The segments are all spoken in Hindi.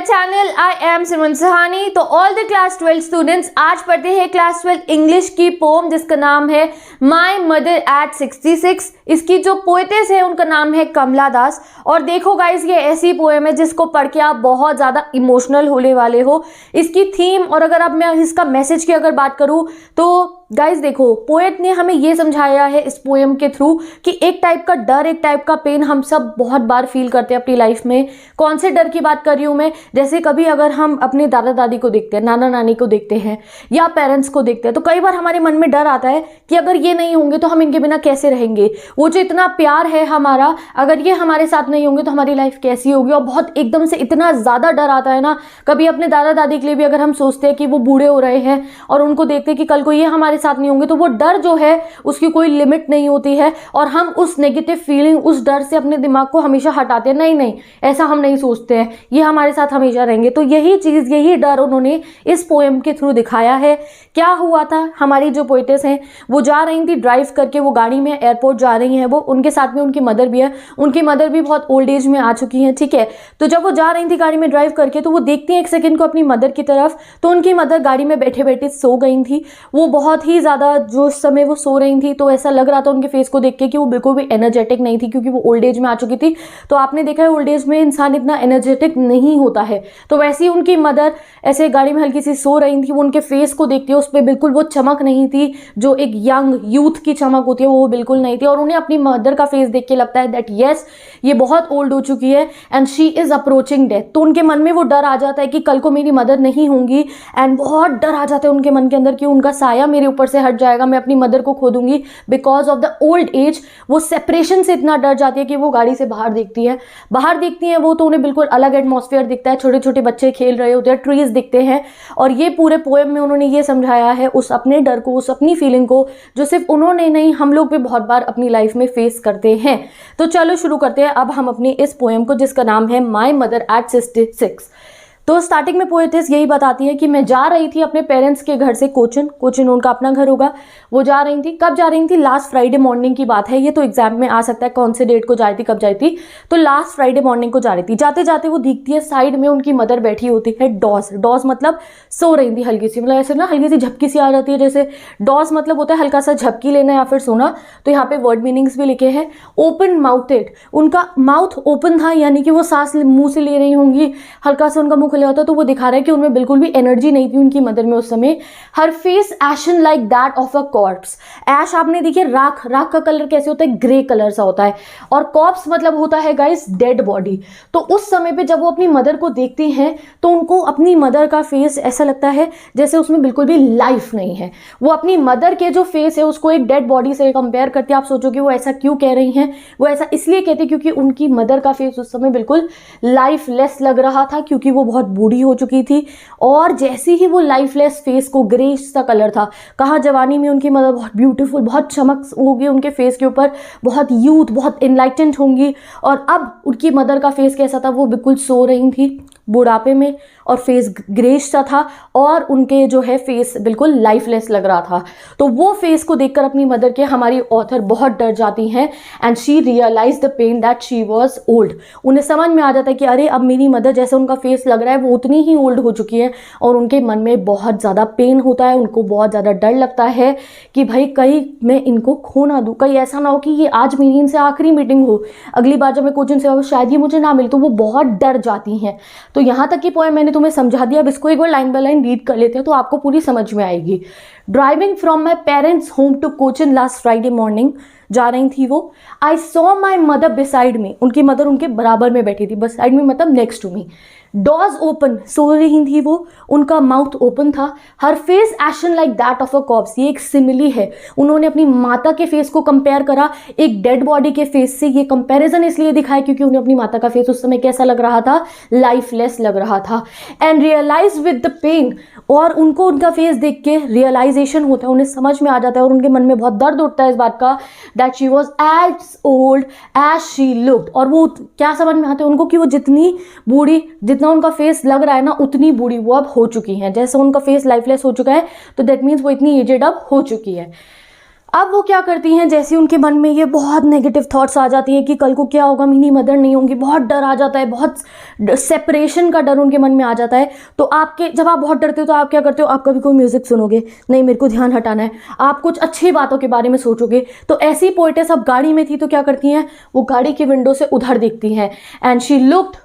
माय चैनल आई एम सिमरन सहानी। तो ऑल द क्लास 12 स्टूडेंट्स आज पढ़ते हैं क्लास 12 इंग्लिश की पोम जिसका नाम है माय मदर एट 66। इसकी जो पोएटेस है उनका नाम है कमला दास। और देखो गाइस, ये ऐसी पोएम है जिसको पढ़ के आप बहुत ज़्यादा इमोशनल होने वाले हो। इसकी थीम और अगर आप मैं इसका मैसेज की अगर बात करूँ तो गाइस देखो, पोएट ने हमें ये समझाया है इस पोएम के थ्रू कि एक टाइप का डर, एक टाइप का पेन हम सब बहुत बार फील करते हैं अपनी लाइफ में। कौन से डर की बात कर रही हूँ मैं? जैसे कभी अगर हम अपने दादा दादी को देखते हैं, नाना नानी को देखते हैं या पेरेंट्स को देखते हैं तो कई बार हमारे मन में डर आता है कि अगर ये नहीं होंगे तो हम इनके बिना कैसे रहेंगे। वो जो इतना प्यार है हमारा, अगर ये हमारे साथ नहीं होंगे तो हमारी लाइफ कैसी होगी। और बहुत एकदम से इतना ज़्यादा डर आता है ना। कभी अपने दादा दादी के लिए भी अगर हम सोचते हैं कि वो बूढ़े हो रहे हैं और उनको देखते हैं कि कल को ये हमारे साथ नहीं होंगे, तो वो डर जो है उसकी कोई लिमिट नहीं होती है और हम उस नेगेटिव फीलिंग, उस डर से अपने दिमाग को हमेशा हटाते हैं। नहीं नहीं, ऐसा हम नहीं सोचते हैं, ये हमारे साथ हमेशा रहेंगे। तो यही चीज़, यही डर उन्होंने इस पोएम के थ्रू दिखाया है। क्या हुआ था, हमारी जो पोएटेस हैं वो जा रही थी ड्राइव करके, वो गाड़ी में एयरपोर्ट जा रही हैं, वो उनके साथ में उनकी मदर भी है। उनकी मदर भी बहुत ओल्ड एज में आ चुकी हैं, ठीक है। तो जब वो जा रही थी गाड़ी में ड्राइव करके तो वो देखती हैं एक सेकंड को अपनी मदर की तरफ, तो उनकी मदर गाड़ी में बैठे बैठे सो गई थी। वो बहुत ही ज़्यादा, जो उस समय वो सो रही थी तो ऐसा लग रहा था उनके फेस को देख के कि वो बिल्कुल भी एनर्जेटिक नहीं थी, क्योंकि वो ओल्ड एज में आ चुकी थी। तो आपने देखा है ओल्ड एज में इंसान इतना एनर्जेटिक नहीं होता है। तो वैसे ही उनकी मदर ऐसे गाड़ी में हल्की सी सो रही थी। वो उनके फेस को देखते उस पर बिल्कुल वो चमक नहीं थी, जो एक यंग यूथ की चमक होती है वो बिल्कुल नहीं थी। और उन्हें अपनी मदर का फेस देख के लगता है दैट यस, ये बहुत ओल्ड हो चुकी है and she is approaching death. तो उनके मन में वो डर आ जाता है कि कल को मेरी मदर नहीं होंगी, एंड बहुत डर आ जाता है उनके मन के अंदर कि उनका साया मेरे ऊपर से हट जाएगा, मैं अपनी मदर को खो दूंगी because of the old age. वो सेपरेशन से इतना डर जाती है कि वो गाड़ी से बाहर देखती है। बाहर देखती हैं वो तो उन्हें बिल्कुल अलग एटमॉस्फेयर दिखता है, छोटे छोटे बच्चे खेल रहे होते हैं, ट्रीज दिखते हैं। और ये पूरे पोएम में उन्होंने ये समझाया है उस अपने डर को, उस अपनी फीलिंग को, जो सिर्फ उन्होंने नहीं हम लोग भी बहुत बार अपनी लाइफ में फेस करते हैं। तो चलो शुरू करते हैं अब हम अपनी इस पोएम को जिसका नाम है माई मदर एट 66। तो स्टार्टिंग में पोएटेस यही बताती है कि मैं जा रही थी अपने पेरेंट्स के घर से कोचिन उनका अपना घर होगा, वो जा रही थी। कब जा रही थी? लास्ट फ्राइडे मॉर्निंग की बात है। ये तो एग्जाम में आ सकता है कौन से डेट को जा रही थी, कब जा रही थी। तो लास्ट फ्राइडे मॉर्निंग को जा रही थी। जाते जाते वो दिखती है साइड में उनकी मदर बैठी होती है डॉस मतलब सो रही थी हल्की सी, मतलब ऐसे ना हल्की सी झपकी सी आ जाती है। जैसे डॉस मतलब होता है हल्का सा झपकी लेना या फिर सोना। तो यहाँ पे वर्ड मीनिंग्स भी लिखे हैं। ओपन माउथेड, उनका माउथ ओपन था, यानी कि वो सांस मुंह से ले रही होंगी, हल्का सा उनका मुंह खुला होता। तो वो दिखा रहा है कि उनमें बिल्कुल भी एनर्जी नहीं थी उनकी मदर में उस समय। Her face ashen like that of a corpse. Ash आपने देखिए राख, राख का कलर कैसे होता है? ग्रे कलर सा होता है। और कॉर्प्स मतलब होता है गाइस डेड बॉडी। तो उस समय पे जब वो अपनी मदर को देखती हैं तो उनको अपनी मदर का फेस ऐसा लगता है जैसे उसमें बिल्कुल भी लाइफ नहीं है। वो अपनी मदर के जो फेस है उसको एक डेड बॉडी से कंपेयर करते। आप सोचोगे वो ऐसा क्यों कह रही हैं? वो ऐसा इसलिए कहती क्योंकि उनकी मदर का फेस उस समय बिल्कुल लाइफलेस लग रहा था, क्योंकि वो बहुत बूढ़ी हो चुकी थी। और जैसे ही वो लाइफलेस फेस को, ग्रेश सा कलर था, कहा जवानी में उनकी मदर बहुत ब्यूटीफुल, बहुत चमक होगी उनके फेस के ऊपर, बहुत यूथ, बहुत एनलाइटेंड होंगी। और अब उनकी मदर का फेस कैसा था? वो बिल्कुल सो रही थी बुढ़ापे में और फेस ग्रेश सा था और उनके जो है फेस बिल्कुल लाइफलेस लग रहा था। तो वो फेस को देखकर अपनी मदर के हमारी ऑथर बहुत डर जाती हैं and she realise the pain that she was old. उन्हें समझ में आ जाता है कि अरे अब मेरी मदर जैसे उनका फेस लग रहा है वो उतनी ही ओल्ड हो चुकी है। और उनके मन में बहुत ज़्यादा पेन होता है, उनको बहुत ज़्यादा डर लगता है कि भाई कहीं मैं इनको खो ना दूँ, कहीं ऐसा ना हो कि ये आज मेरी इनसे आखिरी मीटिंग हो, अगली बार जब मैं कोचिंग से आऊँ शायद ये मुझे ना मिले। तो वो बहुत डर जाती हैं। तो यहाँ तक की पोएम मैंने तुम्हें समझा दिया। अब इसको एक बार लाइन बाय लाइन रीड कर लेते हैं तो आपको पूरी समझ में आएगी। Driving from my parents home to Cochin last Friday morning, जा रही थी वो। I saw my mother beside me, उनकी मदर उनके बराबर में बैठी थी। बिसाइड मी मतलब नेक्स्ट टू मी। डॉज ओपन, सो रही थी वो, उनका माउथ ओपन था। Her face ashen like that of a corpse, ये एक सिमिली है। उन्होंने अपनी माता के फेस को कंपेयर करा एक डेड बॉडी के फेस से। ये कंपैरिजन इसलिए दिखाया क्योंकि उन्हें अपनी माता का फेस उस समय कैसा लग रहा था? लाइफलेस लग रहा था। And realise with the pain, और उनको उनका फेस देख के रियलाइजेशन होता है, उन्हें समझ में आ जाता है और उनके मन में बहुत दर्द उठता है इस बात का that she was as old as she looked. और वो क्या समझ में आता है उनको कि वो जितनी बूढ़ी, जितना उनका फेस लग रहा है ना उतनी बूढ़ी वो अब हो चुकी हैं। जैसे उनका फेस लाइफलेस हो चुका है तो दैट मीन्स वो इतनी एजेड अब हो चुकी है। अब वो क्या करती हैं, जैसे उनके मन में ये बहुत नेगेटिव थॉट्स आ जाती हैं कि कल को क्या होगा, मिनी मदर नहीं होंगी, बहुत डर आ जाता है, बहुत सेपरेशन का डर उनके मन में आ जाता है। तो आपके जब आप बहुत डरते हो तो आप क्या करते हो, आप कभी कोई म्यूजिक सुनोगे, नहीं मेरे को ध्यान हटाना है, आप कुछ अच्छी बातों के बारे में सोचोगे। तो ऐसी पोइटेस अब गाड़ी में थी तो क्या करती हैं, वो गाड़ी की विंडो से उधर देखती हैं, एंड शी लुक्ड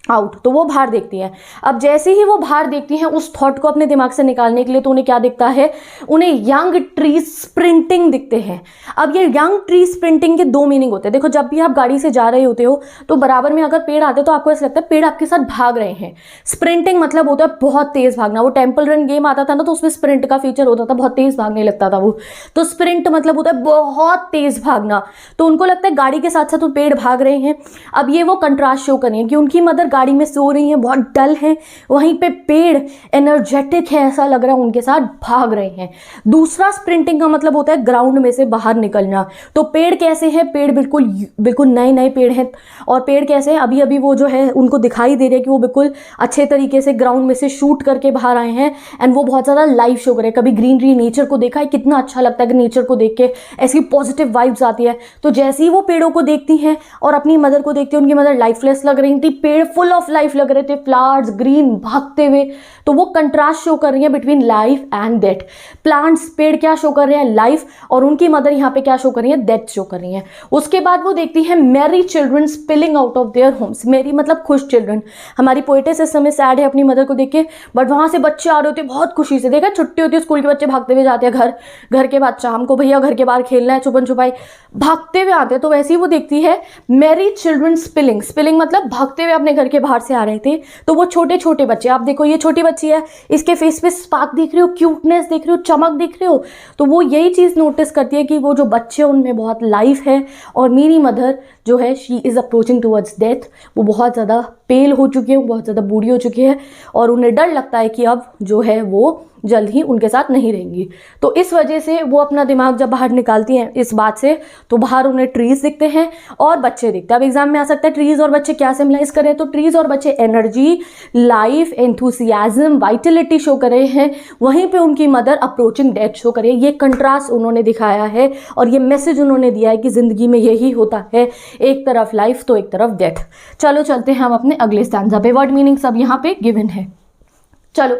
आउट, तो वो बाहर देखती हैं। अब जैसे ही वो बाहर देखती हैं उस थॉट को अपने दिमाग से निकालने के लिए, तो उन्हें क्या दिखता है, उन्हें यंग ट्री स्प्रिंटिंग दिखते हैं। अब ये यंग ट्री स्प्रिंटिंग के दो मीनिंग होते हैं। देखो, जब भी आप गाड़ी से जा रहे होते हो तो बराबर में अगर पेड़ आते तो आपको ऐसा लगता है पेड़ आपके साथ भाग रहे हैं। स्प्रिंटिंग मतलब होता है बहुत तेज भागना। वो टेम्पल रन गेम आता था ना, तो उसमें स्प्रिंट का फीचर होता था, बहुत तेज भागने लगता था वो। तो स्प्रिंट मतलब होता है बहुत तेज भागना। तो उनको लगता है गाड़ी के साथ साथ वो पेड़ भाग रहे हैं। अब ये वो कंट्रास्ट शो करें कि उनकी मदर गाड़ी में सो रही हैं, बहुत डल हैं, वहीं पे पेड़ एनर्जेटिक है, ऐसा लग रहा है उनके साथ भाग रहे हैं। दूसरा स्प्रिंटिंग का मतलब होता है ग्राउंड में से बाहर निकलना। तो पेड़ कैसे हैं, पेड़ बिल्कुल बिल्कुल नए नए पेड़ हैं। और पेड़ कैसे हैं, अभी अभी वो जो है उनको दिखाई दे रहे हैं कि वो बिल्कुल अच्छे तरीके से ग्राउंड में से शूट करके बाहर आए हैं, एंड वो बहुत ज़्यादा लाइव शो करे। कभी ग्रीनरी नेचर को देखा है, कितना अच्छा लगता है कि नेचर को देख के ऐसी पॉजिटिव वाइब्स आती है। तो जैसे ही वो पेड़ों को देखती हैं और अपनी मदर को देखती हैं, उनकी मदर लाइफलेस लग रही थी, पेड़ फुल ऑफ लाइफ लग रहे थे, फ्लावर्स ग्रीन भागते हुए। तो वो कंट्रास्ट शो कर रही है between life and death. Plants, पेड़ क्या शो कर रहे हैं, लाइफ, और उनकी मदर यहाँ पे क्या शो कर रही है, डेथ शो कर रही है। उसके बाद वो देखती है merry children spilling out of their homes. Merry मतलब खुश चिल्ड्रन। हमारी पोएटेस इस समय सैड है अपनी मदर को देख के, बट वहां से बच्चे आ रहे होते बहुत खुशी से। देखा, छुट्टी होती है, स्कूल के बच्चे भागते हुए जाते हैं घर के बाद शाम को, भैया घर के बाहर खेलना है, छुपन छुपाई भागते हुए आते हैं। तो वैसे ही वो देखती है मैरी चिल्ड्रन स्पिलिंग मतलब भागते हुए अपने घर के बाहर से आ रहे थे। तो वो छोटे छोटे बच्चे, आप देखो ये छोटी बच्ची है, इसके फेस पे स्पार्क देख रहे हो, क्यूटनेस देख रहे हो, चमक देख रहे हो। तो वो यही चीज़ नोटिस करती है कि वो जो बच्चे उनमें बहुत लाइफ है, और मेरी मदर जो है she is approaching towards death. वो बहुत ज़्यादा पेल हो चुकी है, वो बहुत ज़्यादा बूढ़ी हो चुकी है, और उन्हें डर लगता है कि अब जो है वो जल्द ही उनके साथ नहीं रहेंगी। तो इस वजह से वो अपना दिमाग जब बाहर निकालती हैं इस बात से, तो बाहर उन्हें ट्रीज दिखते हैं और बच्चे दिखते हैं। अब एग्जाम में आ सकता है ट्रीज और बच्चे क्या सिम्बलाइज करें, तो ट्रीज और बच्चे energy, life, enthusiasm, Vitality show कर रहे हैं। वहीं पे उनकी मदर अप्रोचिंग डेथ शो करे। ये कंट्रास्ट उन्होंने दिखाया है, और ये मैसेज उन्होंने दिया है कि जिंदगी में यही होता है, एक तरफ लाइफ तो एक तरफ डेथ। चलो चलते हैं हम अपने अगले स्टैंजा पे। वर्ड मीनिंग सब यहाँ पे गिवन है। चलो,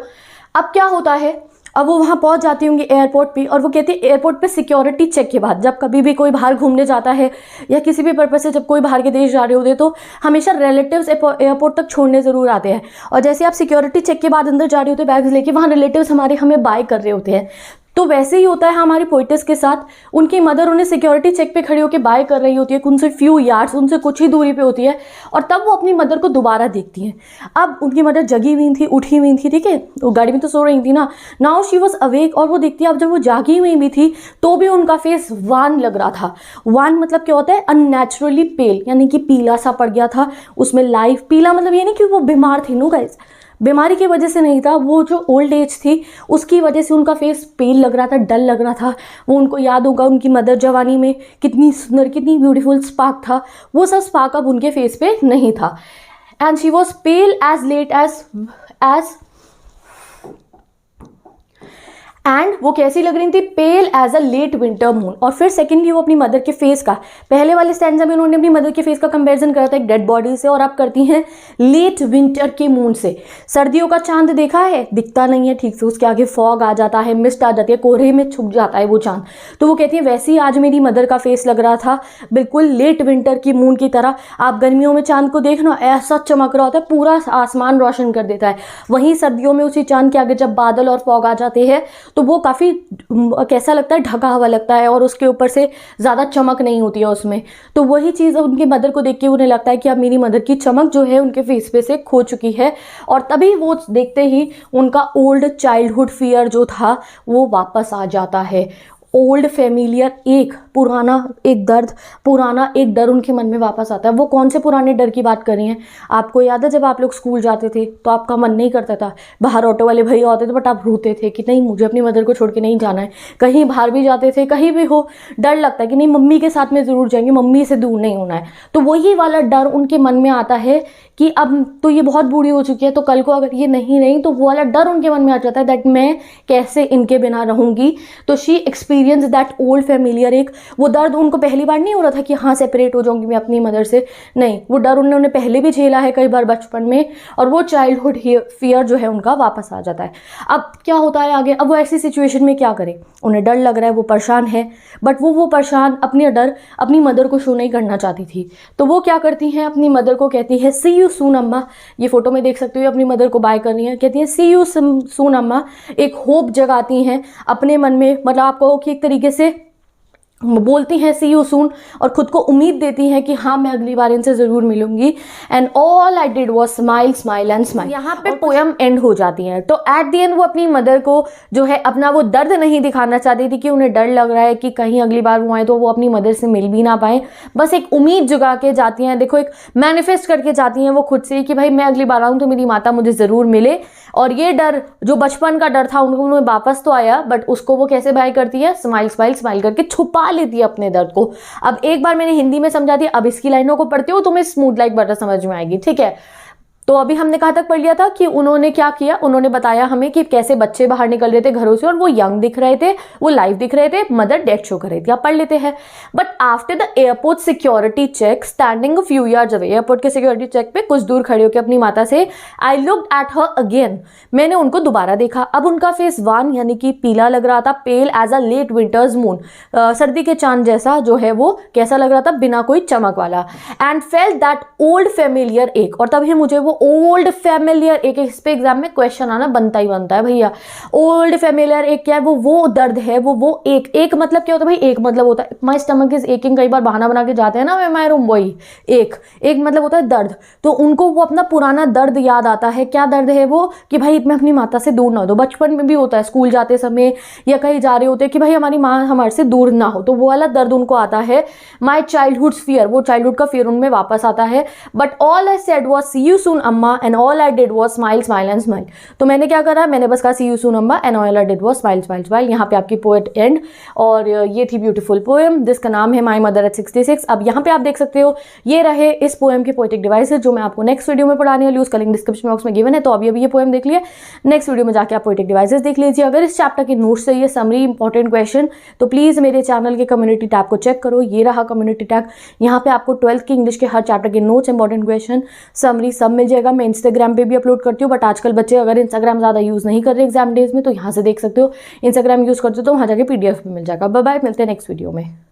अब क्या होता है, अब वो वहाँ पहुँच जाती होंगी एयरपोर्ट पे, और वो कहती है एयरपोर्ट पे सिक्योरिटी चेक के बाद, जब कभी भी कोई बाहर घूमने जाता है या किसी भी पर्पज से जब कोई बाहर के देश जा रहे होते हैं, तो हमेशा रिलेटिव्स एयरपोर्ट तक छोड़ने ज़रूर आते हैं। और जैसे आप सिक्योरिटी चेक के बाद अंदर जा रहे होते हैं बैग्स लेके, वहाँ रिलेटिव्स हमारे हमें बाय कर रहे होते हैं। तो वैसे ही होता है हमारी पोएटेस के साथ। उनकी मदर उन्हें सिक्योरिटी चेक पे खड़ी होकर बाय कर रही होती है, उनसे फ्यू यार्ड्स, उनसे कुछ ही दूरी पे होती है, और तब वो अपनी मदर को दोबारा देखती हैं। अब उनकी मदर जगी हुई थी, उठी हुई थी, ठीक है, वो गाड़ी में तो सो रही थी ना। नाउ शी वॉज अवेक, और वो देखती है अब जब वो जागी हुई भी थी तो भी उनका फेस वान लग रहा था। वान मतलब क्या होता है, अननेचुरली पेल, यानी कि पीला सा पड़ गया था उसमें लाइफ। पीला मतलब ये नहीं कि वो बीमार थी, नो गाइस, बीमारी की वजह से नहीं था, वो जो ओल्ड एज थी उसकी वजह से उनका फेस पेल लग रहा था, डल लग रहा था। वो उनको याद होगा उनकी मदर जवानी में कितनी सुंदर, कितनी ब्यूटीफुल स्पार्क था, वो सब स्पार्क अब उनके फेस पे नहीं था। And she was pale as late as एंड वो कैसी लग रही थी, pale as a late winter moon. और फिर सेकेंडली वो अपनी मदर के फेस का, पहले वाले स्टैंजा में उन्होंने अपनी मदर के फेस का कंपैरिजन करा था एक डेड बॉडी से, और आप करती हैं लेट विंटर के मून से। सर्दियों का चांद देखा है, दिखता नहीं है ठीक से, उसके आगे फॉग आ जाता है, मिस्ट आ जाती है, कोहरे में छुप जाता है वो चांद। तो वो कहती है वैसे ही आज मेरी मदर का फेस लग रहा था, बिल्कुल लेट विंटर की मून की तरह। आप गर्मियों में चांद को देखना, ऐसा चमक रहा होता है, पूरा आसमान रोशन कर देता है। वहीं सर्दियों में उसी चांद के आगे जब बादल और फॉग आ जाते हैं तो वो काफ़ी कैसा लगता है, ढका हुआ लगता है, और उसके ऊपर से ज़्यादा चमक नहीं होती है उसमें। तो वही चीज़ उनकी मदर को देख के उन्हें लगता है कि अब मेरी मदर की चमक जो है उनके फेस पे से खो चुकी है। और तभी वो देखते ही उनका ओल्ड चाइल्डहुड फियर जो था वो वापस आ जाता है। ओल्ड फेमिलियर, एक पुराना एक दर्द, पुराना एक डर उनके मन में वापस आता है। वो कौन से पुराने डर की बात कर रही हैं, आपको याद है जब आप लोग स्कूल जाते थे तो आपका मन नहीं करता था, बाहर ऑटो वाले भैया होते थे बट आप रोते थे कि नहीं मुझे अपनी मदर को छोड़ के नहीं जाना है। कहीं बाहर भी जाते थे, कहीं भी हो, डर लगता है कि नहीं मम्मी के साथ में ज़रूर जाएंगे, मम्मी से दूर नहीं होना है। तो वही वाला डर उनके मन में आता है कि अब तो ये बहुत बूढ़ी हो चुकी है, तो कल को अगर ये नहीं रही तो वो वाला डर उनके मन में आ जाता है दैट मैं कैसे इनके बिना रहूँगी। तो she experience experience that old familiar एक, वो दर्द उनको पहली बार नहीं हो रहा था कि हाँ सेपरेट हो जाऊंगी मैं अपनी मदर से, नहीं, वो डर उन्होंने पहले भी झेला है कई बार बचपन में, और वो चाइल्डहुड फियर जो है उनका वापस आ जाता है। अब क्या होता है आगे, अब वो ऐसी सिचुएशन में क्या करें, उन्हें डर लग रहा है, वो परेशान है, बट वो परेशान अपनी डर अपनी मदर को शो नहीं करना चाहती थी। तो वो क्या करती हैं, अपनी मदर को कहती है सी यू सून अम्मा, ये फोटो में देख सकते हो अपनी मदर को बाय कर रही है, कहती है सी यू सून अम्मा, एक होप जगाती हैं अपने मन में, मतलब आपको कि एक तरीके से बोलती हैं सी यू सून, और खुद को उम्मीद देती हैं कि हाँ मैं अगली बार इनसे ज़रूर मिलूंगी। And all I did was smile smile and smile. यहाँ पे पोएम एंड हो जाती है। तो एट द एंड वो अपनी मदर को जो है अपना वो दर्द नहीं दिखाना चाहती थी कि उन्हें डर लग रहा है कि कहीं अगली बार वो आए तो वो अपनी मदर से मिल भी ना पाए, बस एक उम्मीद जगा के जाती हैं, देखो एक मैनिफेस्ट करके जाती हैं वो खुद से कि भाई मैं अगली बार आऊँ तो मेरी माता मुझे ज़रूर मिले। और ये डर जो बचपन का डर था उन्हें वापस तो आया, बट उसको वो कैसे बाय करती है, स्माइल स्माइल स्माइल करके छुपा लेती है अपने दर्द को। अब एक बार मैंने हिंदी में समझा दिया, अब इसकी लाइनों को पढ़ते हो तुम्हें स्मूथ लाइक बटर समझ में आएगी, ठीक है। तो अभी हमने कहाँ तक पढ़ लिया था कि उन्होंने क्या किया, उन्होंने बताया हमें कि कैसे बच्चे बाहर निकल रहे थे घरों से और वो यंग दिख रहे थे, वो लाइव दिख रहे थे, मदर डेथ शो कर रही थी। आप पढ़ लेते हैं। But after the airport security check standing a few yards away, airport के सिक्योरिटी चेक पे कुछ दूर खड़े होकर अपनी माता से, I looked at her again, मैंने उनको दोबारा देखा। अब उनका फेस वन यानी कि पीला लग रहा था, pale as a late winter's moon, सर्दी के चांद जैसा जो है वो कैसा लग रहा था, बिना कोई चमक वाला। And felt that old familiar एक, और तभी मुझे वो ओल्ड फेमिलियर एक, इस पे एग्जाम में क्वेश्चन आना बनता ही बनता है भैया। ओल्ड फेमिलियर एक क्या है, वो दर्द है, वो एक मतलब क्या होता है भाई, एक मतलब होता है माई स्टमक इज एकिंग, कई बार बहाना बना के जाते हैं ना मैं माई रूम, वही एक मतलब होता है दर्द। तो उनको वो अपना पुराना दर्द याद आता है। क्या दर्द है वो, कि भाई मैं अपनी माता से दूर ना हो। तो बचपन में भी होता है, स्कूल जाते समय या कहीं जा रहे होते हैं कि भाई हमारी माँ हमारे से दूर ना हो, तो वो वाला दर्द उनको आता है। माई चाइल्डहुड फियर, वो चाइल्डहुड का फियर उनमें वापस आता है। But all I said was see you soon Amma and all I did was smile smile and smile. तो मैंने क्या करा, मैंने बस कहा सी you soon Amma and all I did was smile smile smile. यहाँ पे आपकी पोएट एंड, और ये थी ब्यूटीफुल पोएम जिसका नाम है माई मदर एट 66। अब यहाँ पे आप देख सकते हो ये रहे इस पोएम के पोएटिक डिवाइसेस जो मैं आपको नेक्स्ट वीडियो में पढ़ाने वाली हूँ, उसका लिंक डिस्क्रिप्शन बॉक्स में गिवन है। तो अभी ये पोएम देख लिया, नेक्स्ट वीडियो में जाके आप पोएटिक डिवाइसेस देख लीजिए। अगर इस चैप्टर के नोट्स चाहिए, समरी, इंपॉर्टेंट क्वेश्चन, तो प्लीज़ मेरे चैनल के कम्युनिटी टैब को चेक करो। ये रहा कम्युनिटी टैब, यहाँ पे आपको 12th की इंग्लिश के हर चैप्टर के नोट्स, इंपॉर्टेंट क्वेश्चन, समरी सब मिल जाएगा। मैं इंस्टाग्राम पे भी अपलोड करती हूँ, बट आजकल बच्चे अगर इंस्टाग्राम ज़्यादा यूज़ नहीं कर रहे एग्जाम डेज में, तो यहाँ से देख सकते हो। इंस्टाग्राम यूज़ करते हो तो वहाँ जाके PDF भी मिल जाएगा। बाय बाय, मिलते हैं नेक्स्ट वीडियो में।